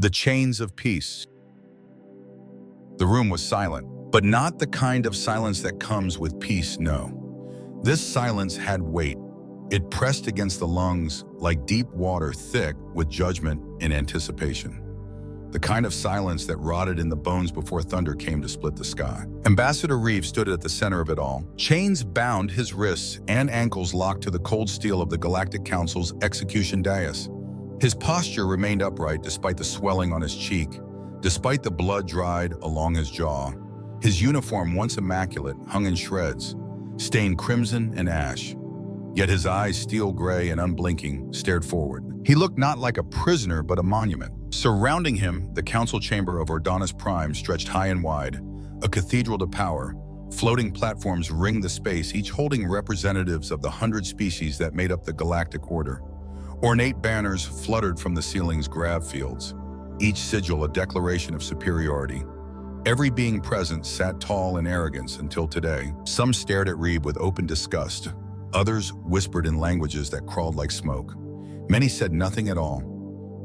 The chains of peace. The room was silent, but not the kind of silence that comes with peace, no. This silence had weight. It pressed against the lungs like deep water, thick with judgment and anticipation. The kind of silence that rotted in the bones before thunder came to split the sky. Ambassador Reeve stood at the center of it all. Chains bound his wrists and ankles locked to the cold steel of the Galactic Council's execution dais. His posture remained upright despite the swelling on his cheek, despite the blood dried along his jaw. His uniform, once immaculate, hung in shreds, stained crimson and ash. Yet his eyes, steel gray and unblinking, stared forward. He looked not like a prisoner, but a monument. Surrounding him, the council chamber of Ordonis Prime stretched high and wide, a cathedral to power. Floating platforms ringed the space, each holding representatives of the 100 species that made up the Galactic Order. Ornate banners fluttered from the ceiling's grav fields, each sigil a declaration of superiority. Every being present sat tall in arrogance until today. Some stared at Reeve with open disgust. Others whispered in languages that crawled like smoke. Many said nothing at all,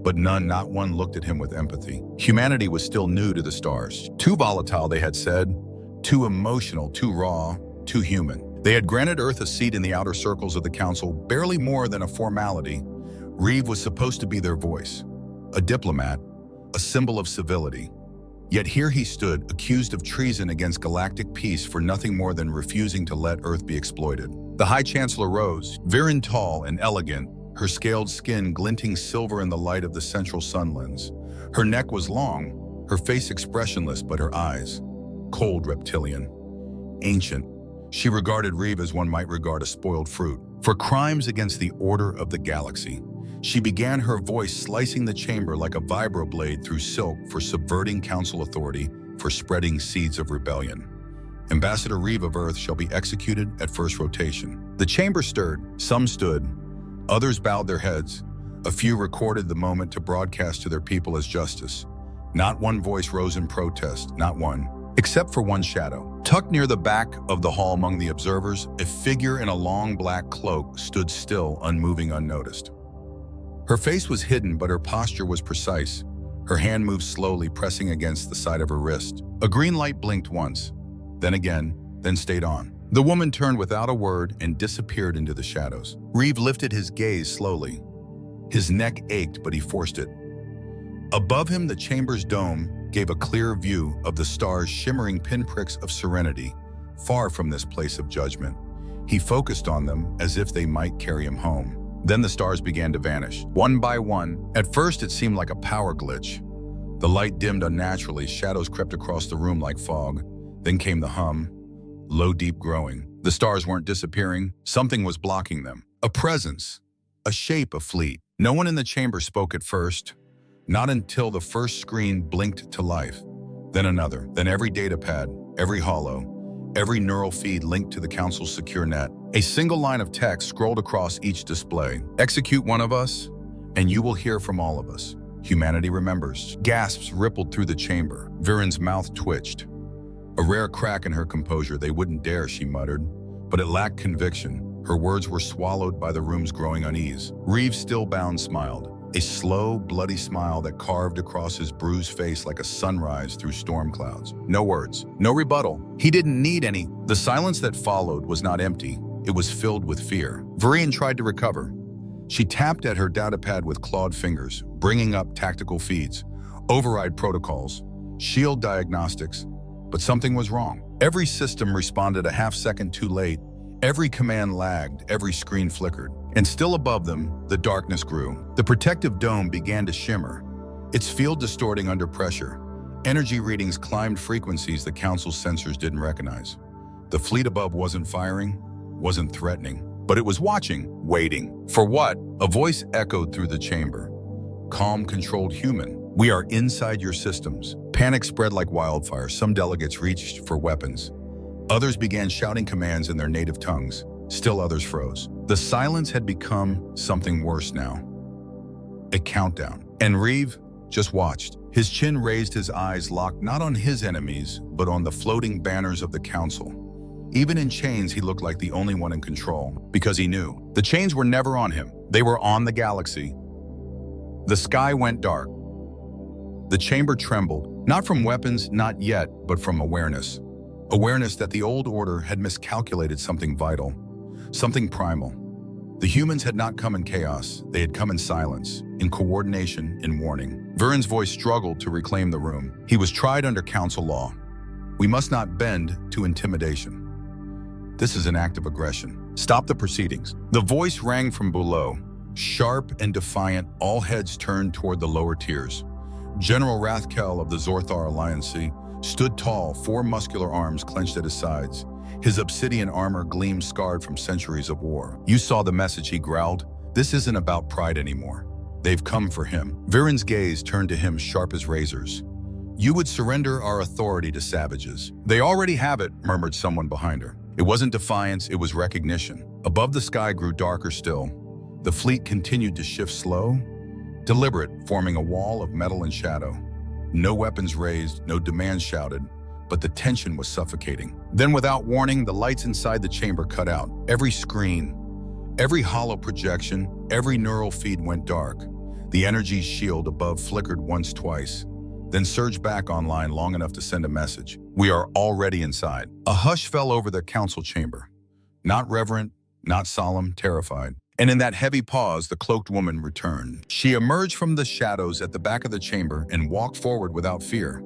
but none, not one, looked at him with empathy. Humanity was still new to the stars. Too volatile, they had said. Too emotional, too raw, too human. They had granted Earth a seat in the outer circles of the Council, barely more than a formality. Reeve was supposed to be their voice, a diplomat, a symbol of civility. Yet here he stood, accused of treason against galactic peace for nothing more than refusing to let Earth be exploited. The High Chancellor rose, virile, tall and elegant, her scaled skin glinting silver in the light of the central sun lens. Her neck was long, her face expressionless, but her eyes, cold reptilian, ancient. She regarded Reeve as one might regard a spoiled fruit. For crimes against the order of the galaxy, she began, her voice slicing the chamber like a vibroblade through silk, for subverting council authority, for spreading seeds of rebellion. Ambassador Reeve of Earth shall be executed at first rotation. The chamber stirred, some stood, others bowed their heads. A few recorded the moment to broadcast to their people as justice. Not one voice rose in protest, not one, except for one shadow. Tucked near the back of the hall among the observers, a figure in a long black cloak stood still, unmoving, unnoticed. Her face was hidden, but her posture was precise. Her hand moved slowly, pressing against the side of her wrist. A green light blinked once, then again, then stayed on. The woman turned without a word and disappeared into the shadows. Reeve lifted his gaze slowly. His neck ached, but he forced it. Above him, the chamber's dome gave a clear view of the stars, shimmering pinpricks of serenity, far from this place of judgment. He focused on them as if they might carry him home. Then the stars began to vanish, one by one. At first, it seemed like a power glitch. The light dimmed unnaturally, shadows crept across the room like fog. Then came the hum, low, deep, growing. The stars weren't disappearing. Something was blocking them. A presence, a shape, a fleet. No one in the chamber spoke at first, not until the first screen blinked to life. Then another, then every datapad, every holo, every neural feed linked to the Council's secure net. A single line of text scrolled across each display. Execute one of us, and you will hear from all of us. Humanity remembers. Gasps rippled through the chamber. Viren's mouth twitched. A rare crack in her composure. They wouldn't dare, she muttered. But it lacked conviction. Her words were swallowed by the room's growing unease. Reeve, still bound, smiled. A slow, bloody smile that carved across his bruised face like a sunrise through storm clouds. No words, no rebuttal. He didn't need any. The silence that followed was not empty. It was filled with fear. Virian tried to recover. She tapped at her datapad with clawed fingers, bringing up tactical feeds, override protocols, shield diagnostics. But something was wrong. Every system responded a half-second too late. Every command lagged, every screen flickered. And still above them, the darkness grew. The protective dome began to shimmer, its field distorting under pressure. Energy readings climbed frequencies the Council's sensors didn't recognize. The fleet above wasn't firing, wasn't threatening, but it was watching, waiting. For what? A voice echoed through the chamber. Calm, controlled, human. We are inside your systems. Panic spread like wildfire. Some delegates reached for weapons. Others began shouting commands in their native tongues. Still others froze. The silence had become something worse now. A countdown. And Reeve just watched. His chin raised, his eyes locked not on his enemies, but on the floating banners of the Council. Even in chains, he looked like the only one in control, because he knew. The chains were never on him. They were on the galaxy. The sky went dark. The chamber trembled, not from weapons, not yet, but from awareness. Awareness that the old order had miscalculated something vital, something primal. The humans had not come in chaos, they had come in silence, in coordination, in warning. Viren's voice struggled to reclaim the room. He was tried under council law. We must not bend to intimidation. This is an act of aggression. Stop the proceedings. The voice rang from below, sharp and defiant, all heads turned toward the lower tiers. General Rathkel of the Zorthar Alliance stood tall, 4 muscular arms clenched at his sides. His obsidian armor gleamed scarred from centuries of war. You saw the message, he growled. This isn't about pride anymore. They've come for him. Viren's gaze turned to him sharp as razors. You would surrender our authority to savages. They already have it, murmured someone behind her. It wasn't defiance, it was recognition. Above the sky grew darker still. The fleet continued to shift slow, deliberate, forming a wall of metal and shadow. No weapons raised, no demands shouted, but the tension was suffocating. Then without warning, the lights inside the chamber cut out. Every screen, every hollow projection, every neural feed went dark. The energy shield above flickered once, twice, then surged back online long enough to send a message. We are already inside. A hush fell over the council chamber. Not reverent, not solemn, terrified. And in that heavy pause, the cloaked woman returned. She emerged from the shadows at the back of the chamber and walked forward without fear.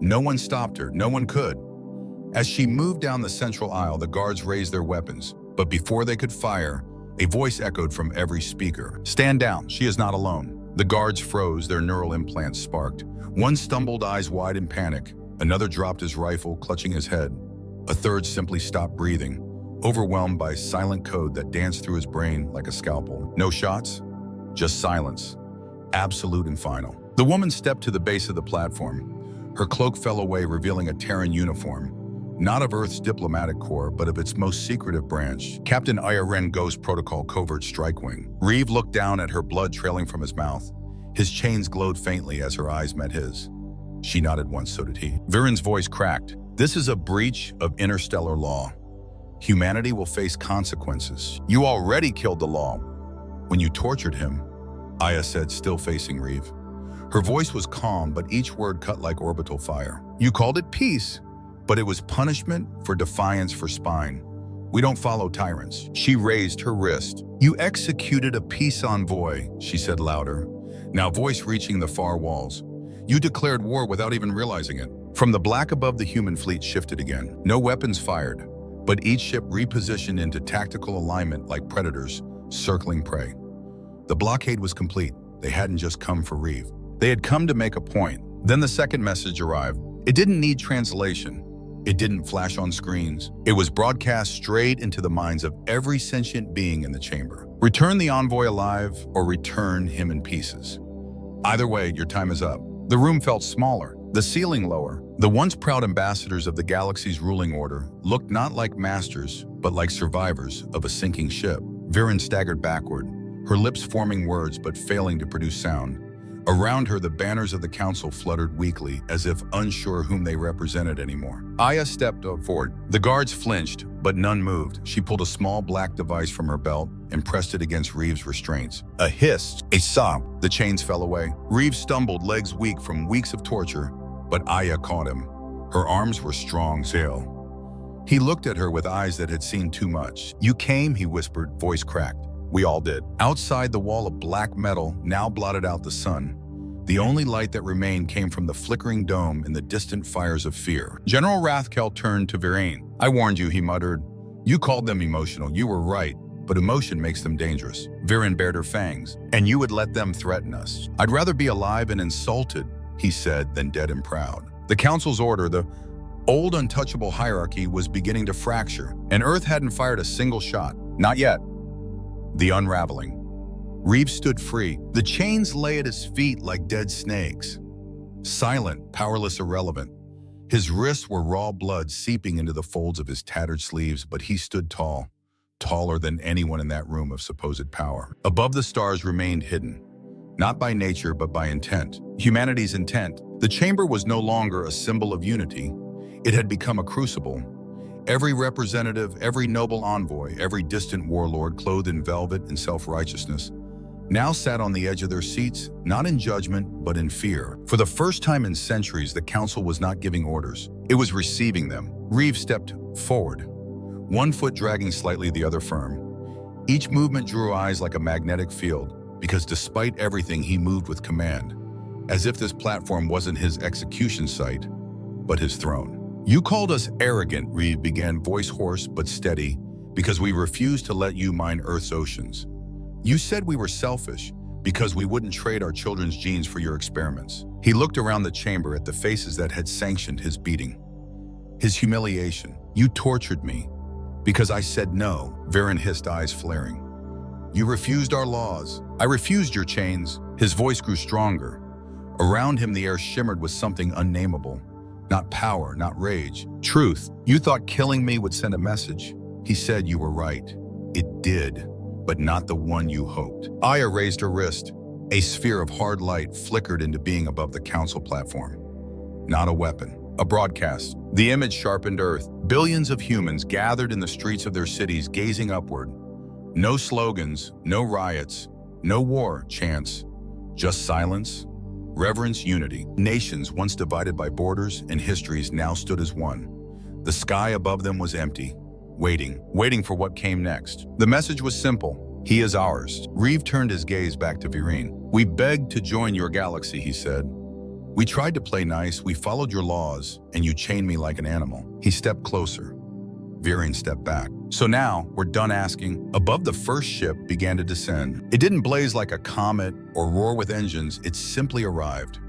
No one stopped her, no one could. As she moved down the central aisle, the guards raised their weapons, but before they could fire, a voice echoed from every speaker. Stand down, she is not alone. The guards froze, their neural implants sparked. One stumbled, eyes wide in panic. Another dropped his rifle, clutching his head. A third simply stopped breathing, overwhelmed by silent code that danced through his brain like a scalpel. No shots, just silence, absolute and final. The woman stepped to the base of the platform. Her cloak fell away, revealing a Terran uniform, not of Earth's diplomatic corps, but of its most secretive branch, Captain Ren Ghost Protocol Covert Strike Wing. Reeve looked down at her, blood trailing from his mouth. His chains glowed faintly as her eyes met his. She nodded once, so did he. Viren's voice cracked. This is a breach of interstellar law. Humanity will face consequences. You already killed the law when you tortured him, Aya said, still facing Reeve. Her voice was calm, but each word cut like orbital fire. You called it peace, but it was punishment for defiance, for spine. We don't follow tyrants. She raised her wrist. You executed a peace envoy, she said louder, now voice reaching the far walls. You declared war without even realizing it. From the black above, the human fleet shifted again. No weapons fired, but each ship repositioned into tactical alignment like predators circling prey. The blockade was complete. They hadn't just come for Reeve. They had come to make a point. Then the second message arrived. It didn't need translation. It didn't flash on screens. It was broadcast straight into the minds of every sentient being in the chamber. Return the envoy alive or return him in pieces. Either way, your time is up. The room felt smaller, the ceiling lower. The once proud ambassadors of the galaxy's ruling order looked not like masters, but like survivors of a sinking ship. Viren staggered backward, her lips forming words but failing to produce sound. Around her, the banners of the council fluttered weakly, as if unsure whom they represented anymore. Aya stepped forward. The guards flinched, but none moved. She pulled a small black device from her belt and pressed it against Reeve's restraints. A hiss, a sob. The chains fell away. Reeve stumbled, legs weak from weeks of torture, but Aya caught him. Her arms were strong, still. He looked at her with eyes that had seen too much. You came, he whispered, voice cracked. We all did. Outside, the wall of black metal now blotted out the sun. The only light that remained came from the flickering dome and the distant fires of fear. General Rathkel turned to Viren. I warned you, he muttered. You called them emotional. You were right, but emotion makes them dangerous. Viren bared her fangs. And you would let them threaten us. I'd rather be alive and insulted, he said, than dead and proud. The council's order, the old untouchable hierarchy, was beginning to fracture, and Earth hadn't fired a single shot. Not yet. The unraveling. Reeve stood free. The chains lay at his feet like dead snakes. Silent, powerless, irrelevant. His wrists were raw blood seeping into the folds of his tattered sleeves, but he stood tall, taller than anyone in that room of supposed power. Above, the stars remained hidden, not by nature, but by intent. Humanity's intent. The chamber was no longer a symbol of unity. It had become a crucible. Every representative, every noble envoy, every distant warlord clothed in velvet and self-righteousness, now sat on the edge of their seats, not in judgment, but in fear. For the first time in centuries, the council was not giving orders. It was receiving them. Reeve stepped forward, one foot dragging slightly, the other firm. Each movement drew eyes like a magnetic field, because despite everything, he moved with command, as if this platform wasn't his execution site, but his throne. You called us arrogant, Reeve began, voice hoarse but steady, because we refused to let you mine Earth's oceans. You said we were selfish because we wouldn't trade our children's genes for your experiments. He looked around the chamber at the faces that had sanctioned his beating. His humiliation. You tortured me because I said no, Viren hissed, eyes flaring. You refused our laws. I refused your chains. His voice grew stronger. Around him, the air shimmered with something unnameable. Not power, not rage. Truth. You thought killing me would send a message. He said you were right. It did, but not the one you hoped. Aya raised her wrist. A sphere of hard light flickered into being above the council platform. Not a weapon, a broadcast. The image sharpened Earth. Billions of humans gathered in the streets of their cities, gazing upward. No slogans, no riots, no war chants, just silence, reverence, unity. Nations once divided by borders and histories now stood as one. The sky above them was empty, waiting for what came next. The message was simple. He is ours. Reeve turned his gaze back to Viren. We begged to join your galaxy, he said. We tried to play nice, we followed your laws, and you chained me like an animal. He stepped closer. Viren stepped back. So now, we're done asking. Above, the first ship began to descend. It didn't blaze like a comet or roar with engines, it simply arrived.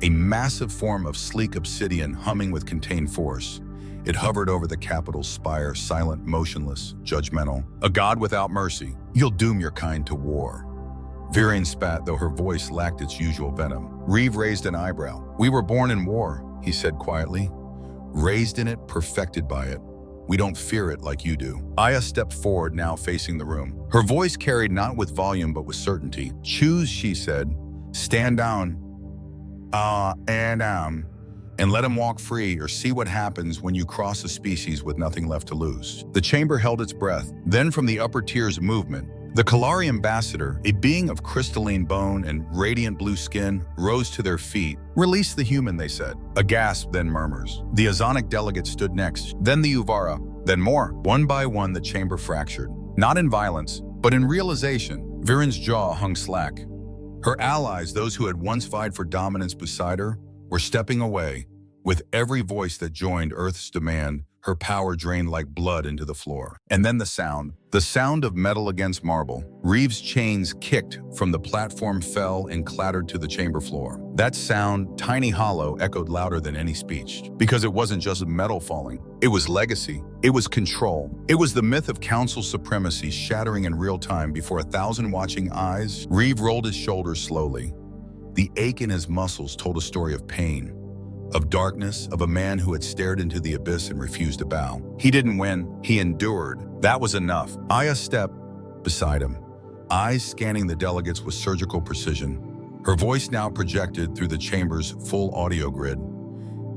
A massive form of sleek obsidian humming with contained force. It hovered over the capital's spire, silent, motionless, judgmental. A god without mercy. You'll doom your kind to war. Viren spat, though her voice lacked its usual venom. Reeve raised an eyebrow. We were born in war, he said quietly. Raised in it, perfected by it. We don't fear it like you do. Aya stepped forward, now facing the room. Her voice carried not with volume, but with certainty. Choose, she said. Stand down. And let him walk free, or see what happens when you cross a species with nothing left to lose. The chamber held its breath. Then from the upper tiers of movement, the Kalari ambassador, a being of crystalline bone and radiant blue skin, rose to their feet. Release the human, they said. A gasp, then murmurs. The Ozonic delegate stood next, then the Uvara, then more. One by one, the chamber fractured. Not in violence, but in realization. Viren's jaw hung slack. Her allies, those who had once vied for dominance beside her, were stepping away. With every voice that joined Earth's demand, her power drained like blood into the floor. And then the sound of metal against marble. Reeve's chains kicked from the platform, fell and clattered to the chamber floor. That sound, tiny, hollow, echoed louder than any speech. Because it wasn't just metal falling. It was legacy. It was control. It was the myth of council supremacy shattering in real time before 1,000 watching eyes. Reeve rolled his shoulders slowly. The ache in his muscles told a story of pain, of darkness, of a man who had stared into the abyss and refused to bow. He didn't win, he endured. That was enough. Aya stepped beside him, eyes scanning the delegates with surgical precision. Her voice, now projected through the chamber's full audio grid,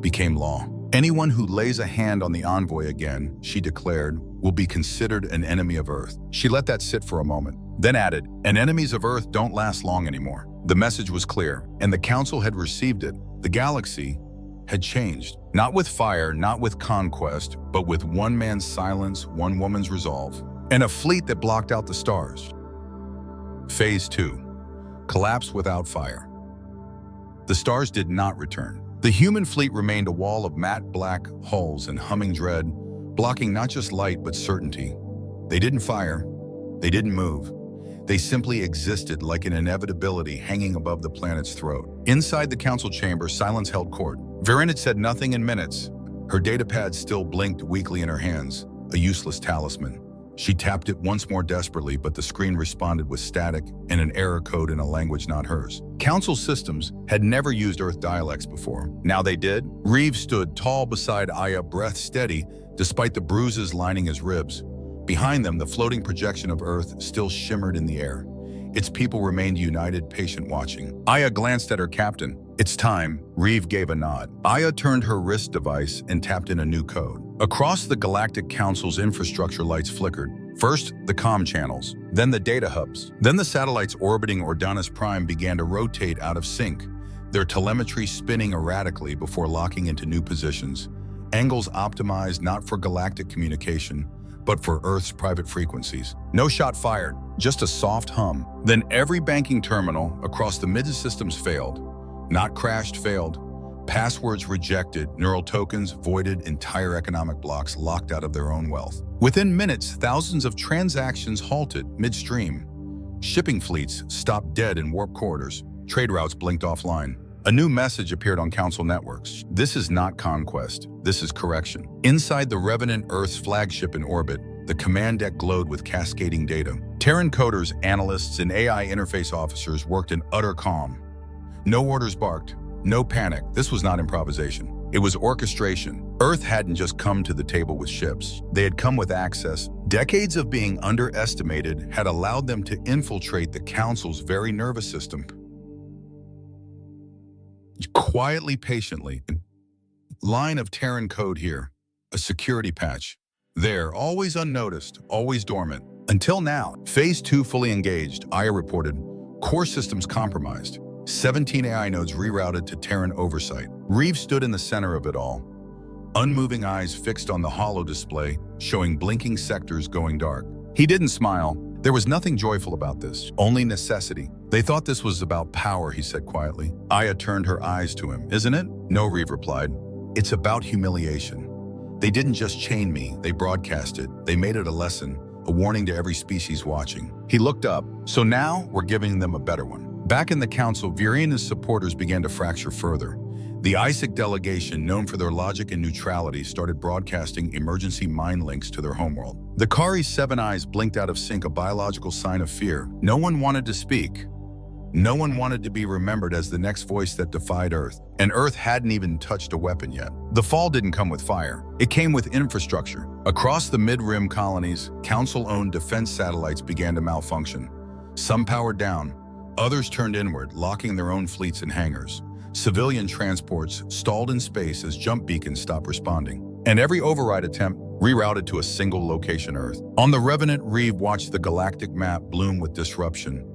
became law. Anyone who lays a hand on the Envoy again, she declared, will be considered an enemy of Earth. She let that sit for a moment, then added, and enemies of Earth don't last long anymore. The message was clear, and the Council had received it. The galaxy had changed, not with fire, not with conquest, but with one man's silence, one woman's resolve, and a fleet that blocked out the stars. Phase 2. Collapse without fire. The stars did not return. The human fleet remained a wall of matte black hulls and humming dread, blocking not just light but certainty. They didn't fire. They didn't move. They simply existed like an inevitability hanging above the planet's throat. Inside the council chamber, silence held court. Viren had said nothing in minutes. Her datapad still blinked weakly in her hands, a useless talisman. She tapped it once more desperately, but the screen responded with static and an error code in a language not hers. Council systems had never used Earth dialects before. Now they did. Reeve stood tall beside Aya, breath steady, despite the bruises lining his ribs. Behind them, the floating projection of Earth still shimmered in the air. Its people remained united, patient, watching. Aya glanced at her captain. It's time. Reeve gave a nod. Aya turned her wrist device and tapped in a new code. Across the Galactic Council's infrastructure, lights flickered. First, the comm channels, then the data hubs. Then the satellites orbiting Ordonis Prime began to rotate out of sync, their telemetry spinning erratically before locking into new positions. Angles optimized not for galactic communication, but for Earth's private frequencies. No shot fired, just a soft hum. Then every banking terminal across the mid-systems failed. Not crashed, failed. Passwords rejected, neural tokens voided, entire economic blocks locked out of their own wealth. Within minutes, thousands of transactions halted midstream. Shipping fleets stopped dead in warp corridors. Trade routes blinked offline. A new message appeared on Council networks. This is not conquest. This is correction. Inside the Revenant Earth's flagship in orbit, the command deck glowed with cascading data. Terran coders, analysts, and AI interface officers worked in utter calm. No orders barked. No panic. This was not improvisation. It was orchestration. Earth hadn't just come to the table with ships. They had come with access. Decades of being underestimated had allowed them to infiltrate the Council's very nervous system. Quietly, patiently. Line of Terran code here. A security patch. There, always unnoticed, always dormant. Until now, Phase 2 fully engaged, Aya reported. Core systems compromised. 17 AI nodes rerouted to Terran oversight. Reeve stood in the center of it all. Unmoving eyes fixed on the holo display, showing blinking sectors going dark. He didn't smile. There was nothing joyful about this, only necessity. They thought this was about power, he said quietly. Aya turned her eyes to him. Isn't it? No, Reeve replied. It's about humiliation. They didn't just chain me, they broadcast it. They made it a lesson, a warning to every species watching. He looked up. So now we're giving them a better one. Back in the Council, Viren and his supporters began to fracture further. The ISIC delegation, known for their logic and neutrality, started broadcasting emergency mind links to their homeworld. The Kari's 7 eyes blinked out of sync, a biological sign of fear. No one wanted to speak. No one wanted to be remembered as the next voice that defied Earth. And Earth hadn't even touched a weapon yet. The fall didn't come with fire. It came with infrastructure. Across the mid-rim colonies, Council-owned defense satellites began to malfunction. Some powered down. Others turned inward, locking their own fleets in hangars. Civilian transports stalled in space as jump beacons stopped responding. And every override attempt rerouted to a single location Earth. On the Revenant, Reeve watched the galactic map bloom with disruption.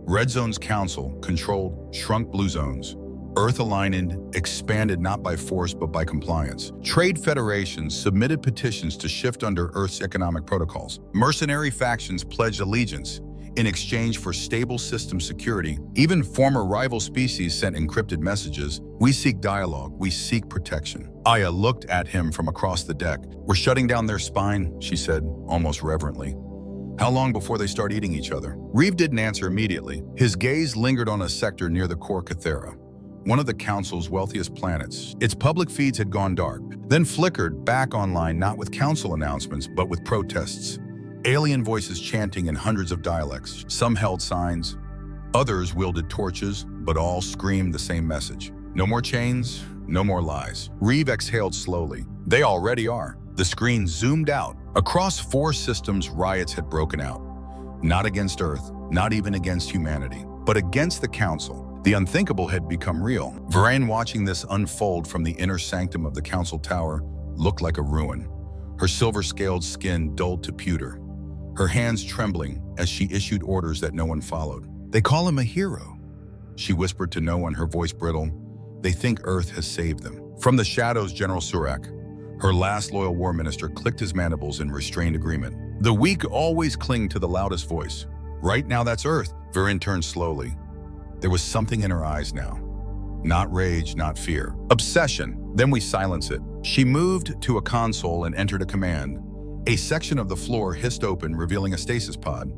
Red zones Council controlled shrunk blue zones. Earth aligned, expanded not by force but by compliance. Trade federations submitted petitions to shift under Earth's economic protocols. Mercenary factions pledged allegiance in exchange for stable system security. Even former rival species sent encrypted messages. We seek dialogue, we seek protection. Aya looked at him from across the deck. We're shutting down their spine, she said, almost reverently. How long before they start eating each other? Reeve didn't answer immediately. His gaze lingered on a sector near the core Cathera, one of the Council's wealthiest planets. Its public feeds had gone dark, then flickered back online, not with Council announcements, but with protests. Alien voices chanting in hundreds of dialects. Some held signs, others wielded torches, but all screamed the same message. No more chains, no more lies. Reeve exhaled slowly. They already are. The screen zoomed out. Across 4 systems, riots had broken out. Not against Earth, not even against humanity, but against the Council. The unthinkable had become real. Viren, watching this unfold from the inner sanctum of the Council Tower, looked like a ruin. Her silver-scaled skin dulled to pewter. Her hands trembling as she issued orders that no one followed. They call him a hero, she whispered to no one, her voice brittle. They think Earth has saved them. From the shadows, General Surak, her last loyal war minister, clicked his mandibles in restrained agreement. The weak always cling to the loudest voice. Right now, that's Earth. Viren turned slowly. There was something in her eyes now. Not rage, not fear. Obsession. Then we silence it. She moved to a console and entered a command. A section of the floor hissed open, revealing a stasis pod.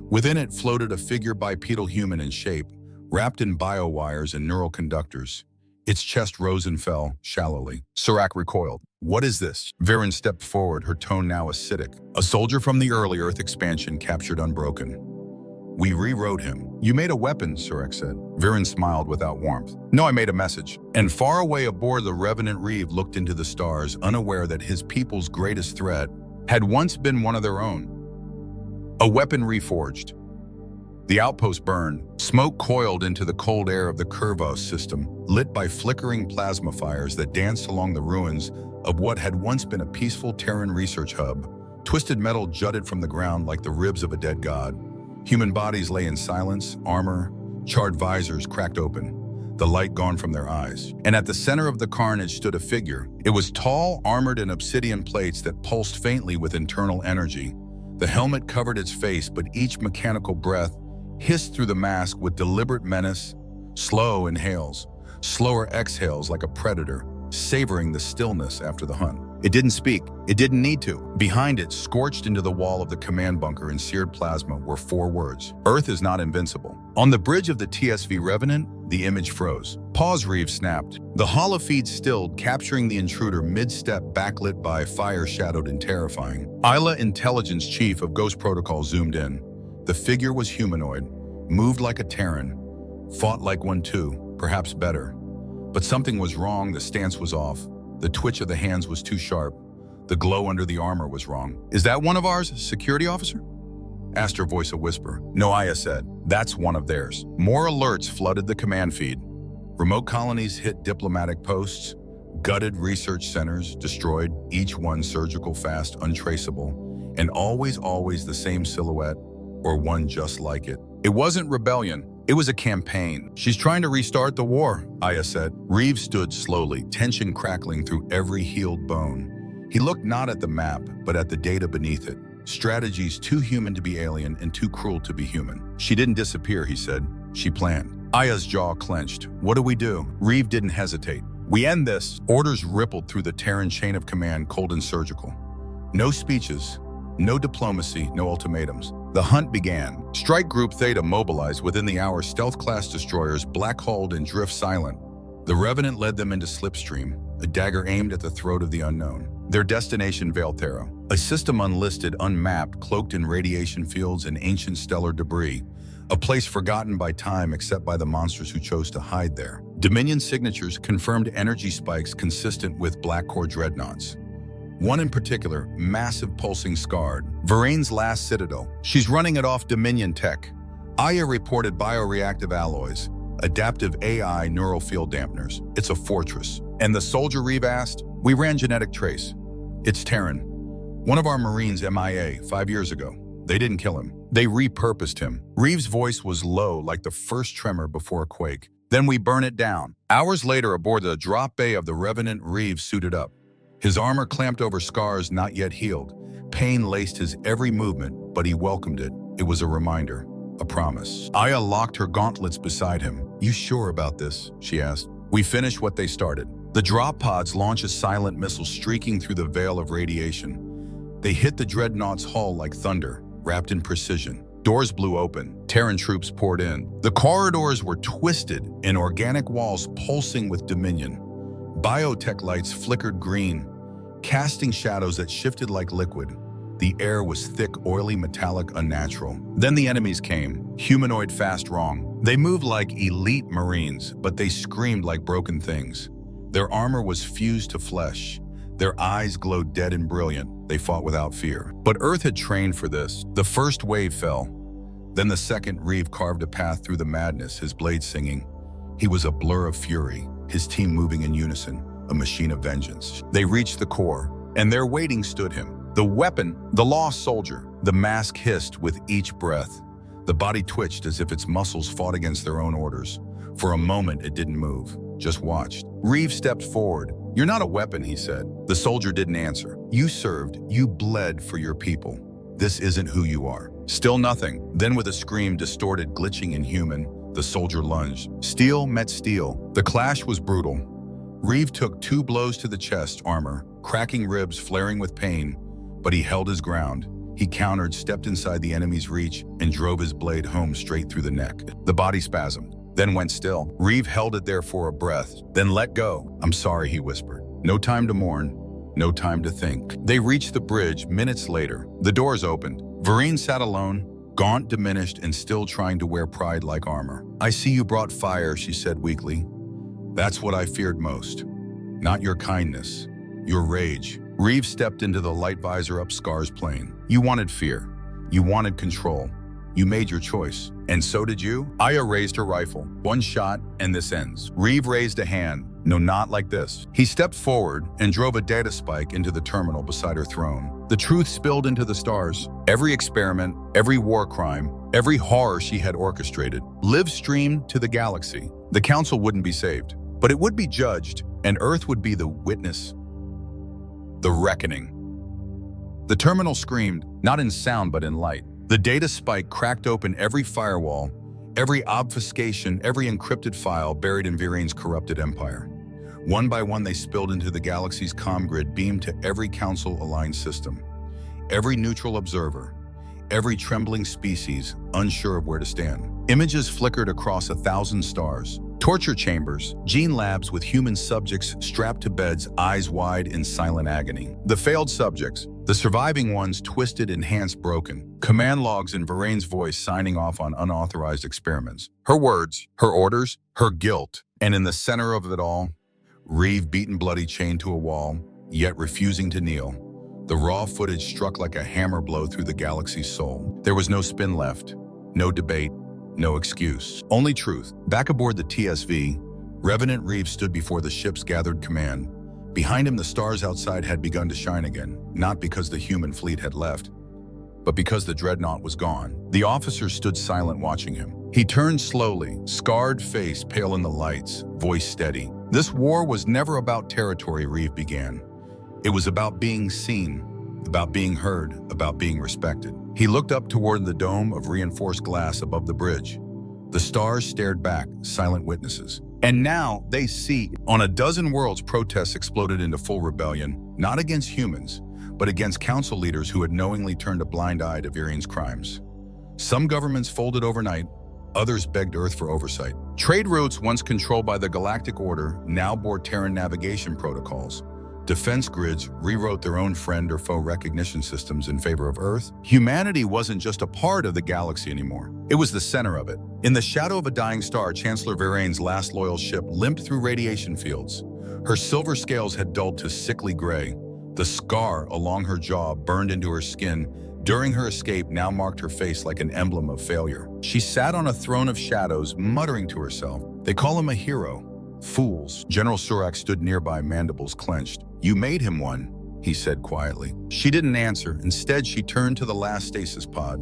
Within it floated a figure bipedal human in shape, wrapped in biowires and neural conductors. Its chest rose and fell, shallowly. Surak recoiled. What is this? Viren stepped forward, her tone now acidic. A soldier from the early Earth expansion, captured unbroken. We rewrote him. You made a weapon, Surak said. Viren smiled without warmth. No, I made a message. And far away aboard the Revenant, Reeve looked into the stars, unaware that his people's greatest threat had once been one of their own. A weapon reforged. The outpost burned. Smoke coiled into the cold air of the Curvos system, lit by flickering plasma fires that danced along the ruins of what had once been a peaceful Terran research hub. Twisted metal jutted from the ground like the ribs of a dead god. Human bodies lay in silence, armor, charred visors cracked open, the light gone from their eyes. And at the center of the carnage stood a figure. It was tall, armored in obsidian plates that pulsed faintly with internal energy. The helmet covered its face, but each mechanical breath hissed through the mask with deliberate menace. Slow inhales, slower exhales like a predator, savoring the stillness after the hunt. It didn't speak. It didn't need to. Behind it, scorched into the wall of the command bunker in seared plasma, were 4 words. Earth is not invincible. On the bridge of the TSV Revenant, the image froze. Pause, Reeves snapped. The holofeed stilled, capturing the intruder mid-step, backlit by fire shadowed and terrifying. Isla Intelligence Chief of Ghost Protocol zoomed in. The figure was humanoid, moved like a Terran, fought like one too, perhaps better. But something was wrong. The stance was off. The twitch of the hands was too sharp. The glow under the armor was wrong. "Is that one of ours, security officer?" asked her voice a whisper. "No," Aya said. "That's one of theirs." More alerts flooded the command feed. Remote colonies hit diplomatic posts, gutted research centers, destroyed, each one surgical, fast, untraceable, and always the same silhouette, or one just like it. It wasn't rebellion. It was a campaign. "She's trying to restart the war," Aya said. Reeves stood slowly, tension crackling through every healed bone. He looked not at the map, but at the data beneath it. Strategies too human to be alien and too cruel to be human. "She didn't disappear," he said. "She planned." Aya's jaw clenched. "What do we do?" Reeve didn't hesitate. "We end this." Orders rippled through the Terran chain of command, cold and surgical. No speeches, no diplomacy, no ultimatums. The hunt began. Strike Group Theta mobilized. Within the hour, stealth-class destroyers black-hulled and drift silent. The Revenant led them into Slipstream, a dagger aimed at the throat of the unknown. Their destination, Valthera, a system unlisted, unmapped, cloaked in radiation fields and ancient stellar debris, a place forgotten by time except by the monsters who chose to hide there. Dominion signatures confirmed energy spikes consistent with Black Core dreadnoughts. One in particular, massive pulsing scarred. Varane's last citadel. "She's running it off Dominion tech." Aya reported bioreactive alloys, adaptive AI neural field dampeners. "It's a fortress." "And the soldier?" Reeve asked. "We ran genetic trace. It's Terran. One of our Marines MIA 5 years ago. They didn't kill him. They repurposed him." Reeves' voice was low, like the first tremor before a quake. "Then we burn it down." Hours later, aboard the drop bay of the Revenant, Reeves suited up. His armor clamped over scars not yet healed. Pain laced his every movement, but he welcomed it. It was a reminder, a promise. Aya locked her gauntlets beside him. "You sure about this?" she asked. "We finished what they started." The drop pods launched a silent missile streaking through the veil of radiation. They hit the dreadnought's hull like thunder, wrapped in precision. Doors blew open. Terran troops poured in. The corridors were twisted, and organic walls pulsing with dominion. Biotech lights flickered green, casting shadows that shifted like liquid. The air was thick, oily, metallic, unnatural. Then the enemies came, humanoid, fast, wrong. They moved like elite Marines, but they screamed like broken things. Their armor was fused to flesh. Their eyes glowed dead and brilliant. They fought without fear. But Earth had trained for this. The first wave fell. Then the second. Reeve carved a path through the madness, his blade singing. He was a blur of fury, his team moving in unison, a machine of vengeance. They reached the core, and there waiting stood him. The weapon, the lost soldier. The mask hissed with each breath. The body twitched as if its muscles fought against their own orders. For a moment, it didn't move, just watched. Reeve stepped forward. "You're not a weapon," he said. The soldier didn't answer. "You served, you bled for your people. This isn't who you are." Still nothing. Then with a scream, distorted, glitching, inhuman, the soldier lunged. Steel met steel. The clash was brutal. Reeve took 2 blows to the chest, armor, cracking ribs, flaring with pain, but he held his ground. He countered, stepped inside the enemy's reach, and drove his blade home straight through the neck. The body spasmed, then went still. Reeve held it there for a breath, then let go. "I'm sorry," he whispered. "No time to mourn, no time to think." They reached the bridge minutes later. The doors opened. Varene sat alone, gaunt, diminished, and still trying to wear pride like armor. "I see you brought fire," she said weakly. "That's what I feared most. Not your kindness, your rage." Reeve stepped into the light visor up Scar's plane. "You wanted fear. You wanted control. You made your choice. And so did you?" Aya raised her rifle. "One shot, and this ends." Reeve raised a hand. "No, not like this." He stepped forward and drove a data spike into the terminal beside her throne. The truth spilled into the stars. Every experiment, every war crime, every horror she had orchestrated, lived streamed to the galaxy. The Council wouldn't be saved, but it would be judged, and Earth would be the witness. The reckoning. The terminal screamed, not in sound but in light. The data spike cracked open every firewall, every obfuscation, every encrypted file buried in Virane's corrupted empire. One by one, they spilled into the galaxy's comm grid, beamed to every Council-aligned system. Every neutral observer, every trembling species unsure of where to stand. Images flickered across 1,000 stars. Torture chambers, gene labs with human subjects strapped to beds, eyes wide in silent agony. The failed subjects, the surviving ones twisted, enhanced, broken. Command logs in Virane's voice signing off on unauthorized experiments. Her words, her orders, her guilt. And in the center of it all, Reeve beaten bloody, chained to a wall, yet refusing to kneel. The raw footage struck like a hammer blow through the galaxy's soul. There was no spin left, no debate, no excuse. Only truth. Back aboard the TSV, Revenant Reeve stood before the ship's gathered command. Behind him, the stars outside had begun to shine again, not because the human fleet had left, but because the dreadnought was gone. The officers stood silent, watching him. He turned slowly, scarred face pale in the lights, voice steady. This war was never about territory, Reeve began. It was about being seen, about being heard, about being respected. He looked up toward the dome of reinforced glass above the bridge. The stars stared back, silent witnesses. And now they see. On a dozen worlds, protests exploded into full rebellion, not against humans, but against Council leaders who had knowingly turned a blind eye to Virine's crimes. Some governments folded overnight, others begged Earth for oversight. Trade routes once controlled by the Galactic Order now bore Terran navigation protocols. Defense grids rewrote their own friend or foe recognition systems in favor of Earth. Humanity wasn't just a part of the galaxy anymore. It was the center of it. In the shadow of a dying star, Chancellor Virane's last loyal ship limped through radiation fields. Her silver scales had dulled to sickly gray. The scar along her jaw burned into her skin. During her escape now marked her face like an emblem of failure. She sat on a throne of shadows, muttering to herself. They call him a hero. Fools. General Surak stood nearby, mandibles clenched. You made him one, he said quietly. She didn't answer. Instead, she turned to the last stasis pod.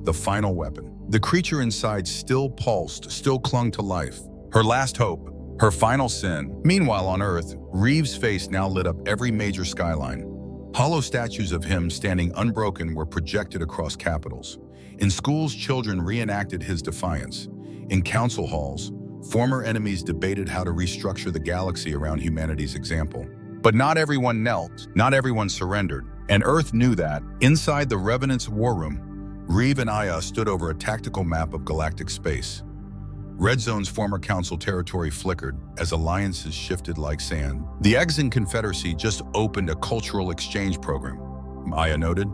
The final weapon. The creature inside still pulsed, still clung to life. Her last hope, her final sin. Meanwhile, on Earth, Reeve's face now lit up every major skyline. Hollow statues of him standing unbroken were projected across capitals. In schools, children reenacted his defiance. In council halls, former enemies debated how to restructure the galaxy around humanity's example. But not everyone knelt, not everyone surrendered. And Earth knew that. Inside the Revenant's war room, Reeve and Aya stood over a tactical map of galactic space. Red Zone's former council territory flickered as alliances shifted like sand. The Exan Confederacy just opened a cultural exchange program, Aya noted.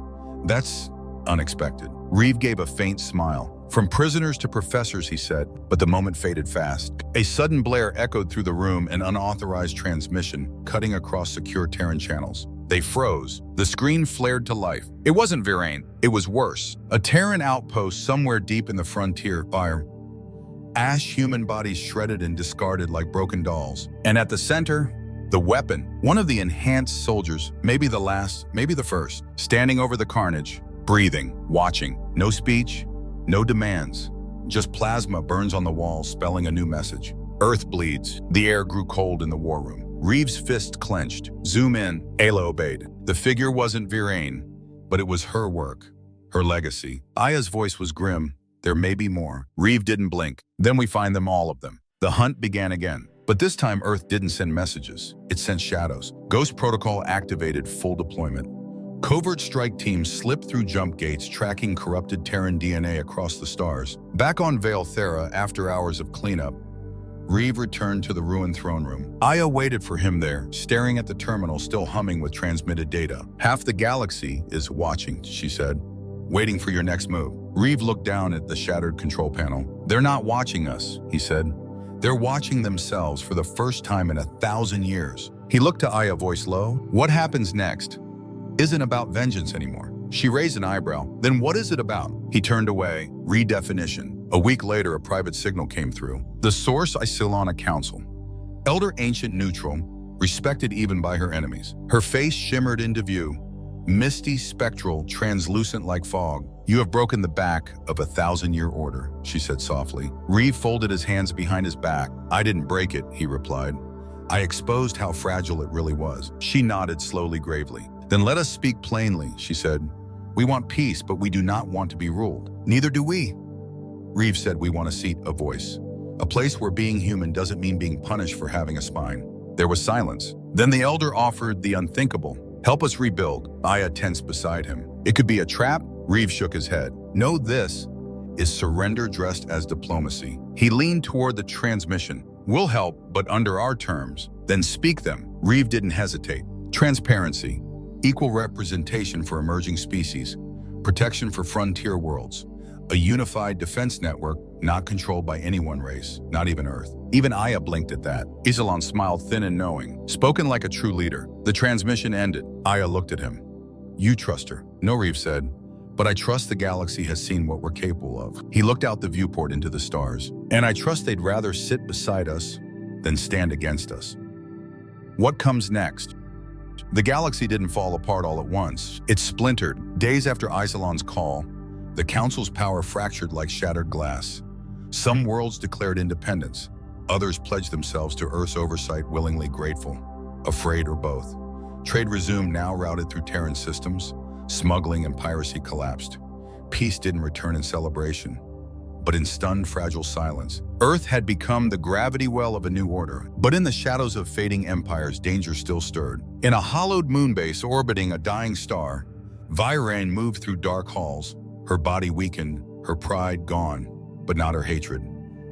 That's unexpected. Reeve gave a faint smile. From prisoners to professors, he said, but the moment faded fast. A sudden blare echoed through the room, an unauthorized transmission cutting across secure Terran channels. They froze. The screen flared to life. It wasn't Virane. It was worse. A Terran outpost somewhere deep in the frontier. Fire. Ash human bodies shredded and discarded like broken dolls. And at the center, the weapon. One of the enhanced soldiers, maybe the last, maybe the first, standing over the carnage, breathing, watching. No speech, no demands. Just plasma burns on the walls, spelling a new message. Earth bleeds. The air grew cold in the war room. Reeve's fist clenched. Zoom in. Ayla obeyed. The figure wasn't Virane, but it was her work, her legacy. Aya's voice was grim. There may be more. Reeve didn't blink. Then we find them, all of them. The hunt began again. But this time, Earth didn't send messages. It sent shadows. Ghost Protocol activated full deployment. Covert strike teams slipped through jump gates, tracking corrupted Terran DNA across the stars. Back on Vale Thera, after hours of cleanup, Reeve returned to the ruined throne room. Aya waited for him there, staring at the terminal still humming with transmitted data. Half the galaxy is watching, she said, waiting for your next move. Reeve looked down at the shattered control panel. They're not watching us, he said. They're watching themselves for the first time in 1,000 years. He looked to Aya, voice low. What happens next isn't about vengeance anymore. She raised an eyebrow. Then what is it about? He turned away. Redefinition. A week later, a private signal came through. The source, Isilana Council. Elder, ancient, neutral, respected even by her enemies. Her face shimmered into view. Misty, spectral, translucent like fog. You have broken the back of a 1,000-year order, she said softly. Reeve folded his hands behind his back. I didn't break it, he replied. I exposed how fragile it really was. She nodded slowly, gravely. Then let us speak plainly, she said. We want peace, but we do not want to be ruled. Neither do we. Reeve said, we want a seat, a voice. A place where being human doesn't mean being punished for having a spine. There was silence. Then the elder offered the unthinkable. Help us rebuild. Aya tensed beside him. It could be a trap? Reeve shook his head. No, this is surrender dressed as diplomacy. He leaned toward the transmission. We'll help, but under our terms. Then speak them. Reeve didn't hesitate. Transparency, equal representation for emerging species, protection for frontier worlds, a unified defense network not controlled by any one race, not even Earth. Even Aya blinked at that. Isilon smiled thin and knowing, spoken like a true leader. The transmission ended. Aya looked at him. You trust her. No, Reeve said, but I trust the galaxy has seen what we're capable of. He looked out the viewport into the stars. And I trust they'd rather sit beside us than stand against us. What comes next? The galaxy didn't fall apart all at once. It splintered. Days after Isilon's call, the Council's power fractured like shattered glass. Some worlds declared independence. Others pledged themselves to Earth's oversight, willingly grateful, afraid, or both. Trade resumed, now routed through Terran systems. Smuggling and piracy collapsed. Peace didn't return in celebration, but in stunned, fragile silence. Earth had become the gravity well of a new order, but in the shadows of fading empires, danger still stirred. In a hollowed moonbase orbiting a dying star, Virane moved through dark halls, her body weakened, her pride gone, but not her hatred.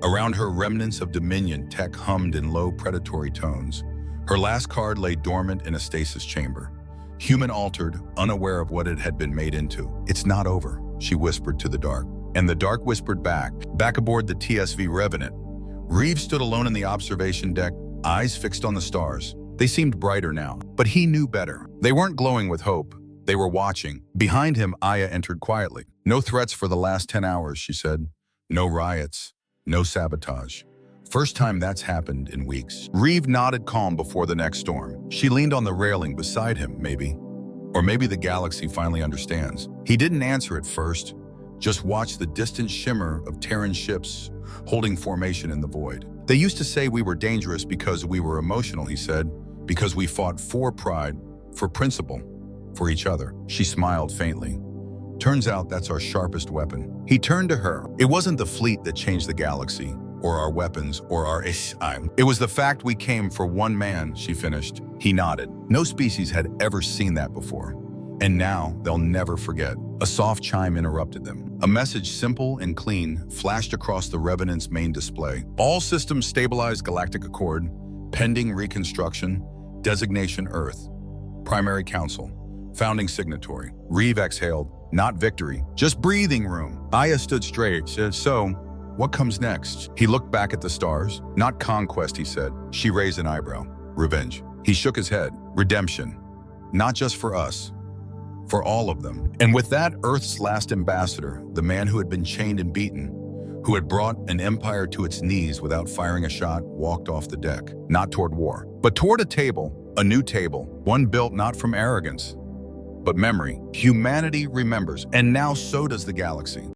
Around her, remnants of dominion tech hummed in low predatory tones. Her last card lay dormant in a stasis chamber. Human altered, unaware of what it had been made into. It's not over, she whispered to the dark. And the dark whispered back aboard the TSV Revenant. Reeve stood alone in the observation deck, eyes fixed on the stars. They seemed brighter now, but he knew better. They weren't glowing with hope. They were watching. Behind him, Aya entered quietly. No threats for the last 10 hours, she said. No riots, no sabotage. First time that's happened in weeks. Reeve nodded calm before the next storm. She leaned on the railing beside him, maybe. Or maybe the galaxy finally understands. He didn't answer at first, just watched the distant shimmer of Terran ships holding formation in the void. They used to say we were dangerous because we were emotional, he said, because we fought for pride, for principle, for each other. She smiled faintly. Turns out that's our sharpest weapon. He turned to her. It wasn't the fleet that changed the galaxy, or our weapons, or our HFY. It was the fact we came for one man, she finished. He nodded. No species had ever seen that before. And now they'll never forget. A soft chime interrupted them. A message simple and clean flashed across the Revenant's main display. All systems stabilized, Galactic Accord, pending reconstruction, designation Earth. Primary Council, founding signatory. Reeve exhaled, not victory, just breathing room. Aya stood straight, so, what comes next? He looked back at the stars. Not conquest, he said. She raised an eyebrow. Revenge. He shook his head. Redemption. Not just for us, for all of them. And with that, Earth's last ambassador, the man who had been chained and beaten, who had brought an empire to its knees without firing a shot, walked off the deck. Not toward war, but toward a table, a new table, one built not from arrogance, but memory. Humanity remembers, and now so does the galaxy.